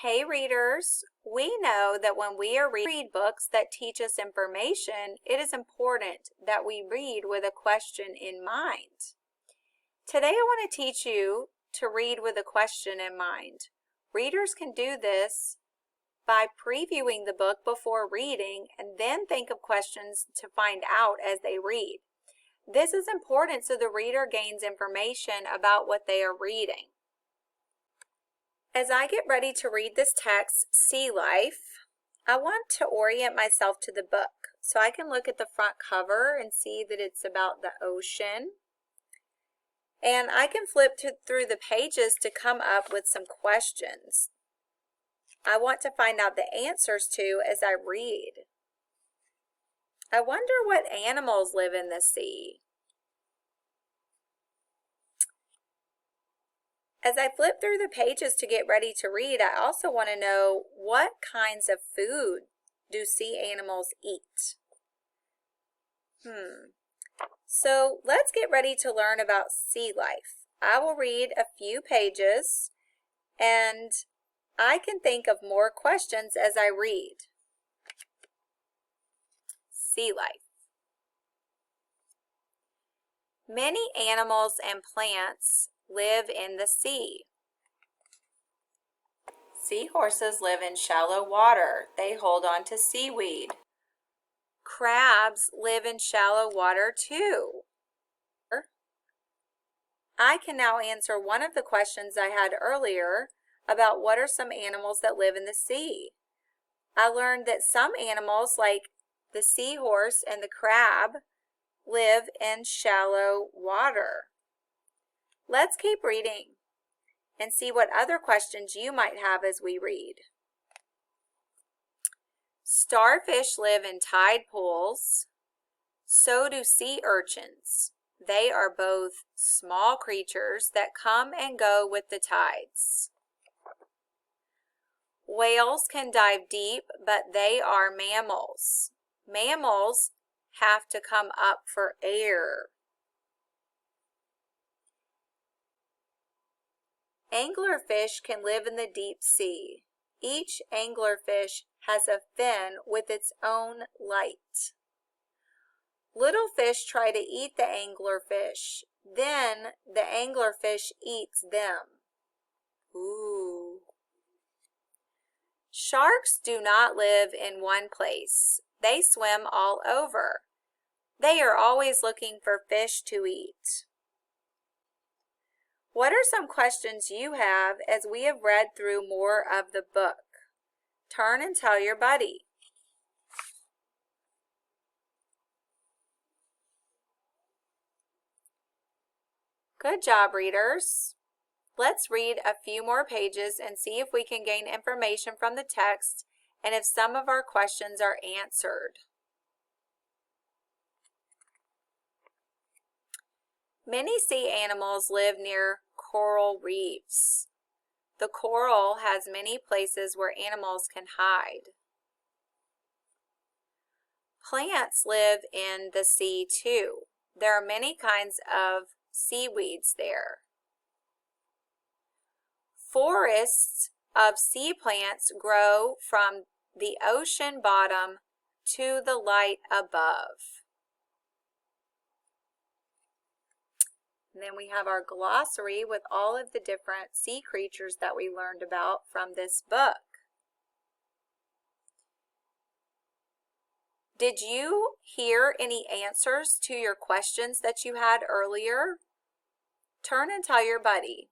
Hey readers, we know that when we are read books that teach us information, it is important that we read with a question in mind. Today I want to teach you to read with a question in mind. Readers can do this by previewing the book before reading and then think of questions to find out as they read. This is important so the reader gains information about what they are reading. As I get ready to read this text, Sea Life, I want to orient myself to the book so I can look at the front cover and see that it's about the ocean. And I can flip through the pages to come up with some questions I want to find out the answers to as I read. I wonder what animals live in the sea. As I flip through the pages to get ready to read, I also want to know what kinds of food do sea animals eat? So let's get ready to learn about sea life. I will read a few pages and I can think of more questions as I read. Sea life. Many animals and plants live in the sea. Seahorses live in shallow water. They hold on to seaweed. Crabs live in shallow water too. I can now answer one of the questions I had earlier about what are some animals that live in the sea. I learned that some animals like the seahorse and the crab live in shallow water. Let's keep reading and see what other questions you might have as we read. Starfish live in tide pools. So do sea urchins. They are both small creatures that come and go with the tides. Whales can dive deep, but they are mammals. Mammals have to come up for air. Anglerfish can live in the deep sea. Each anglerfish has a fin with its own light. Little fish try to eat the anglerfish. Then the anglerfish eats them. Ooh. Sharks do not live in one place. They swim all over. They are always looking for fish to eat. What are some questions you have as we have read through more of the book? Turn and tell your buddy. Good job, readers. Let's read a few more pages and see if we can gain information from the text and if some of our questions are answered. Many sea animals live near coral reefs. The coral has many places where animals can hide. Plants live in the sea too. There are many kinds of seaweeds there. Forests of sea plants grow from the ocean bottom to the light above. And then we have our glossary with all of the different sea creatures that we learned about from this book. Did you hear any answers to your questions that you had earlier? Turn and tell your buddy.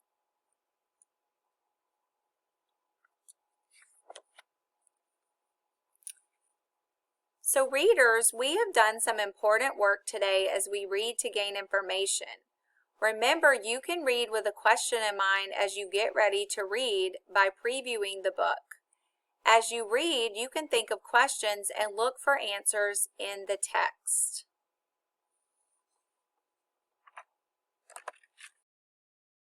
So readers, we have done some important work today as we read to gain information. Remember, you can read with a question in mind as you get ready to read by previewing the book. As you read, you can think of questions and look for answers in the text.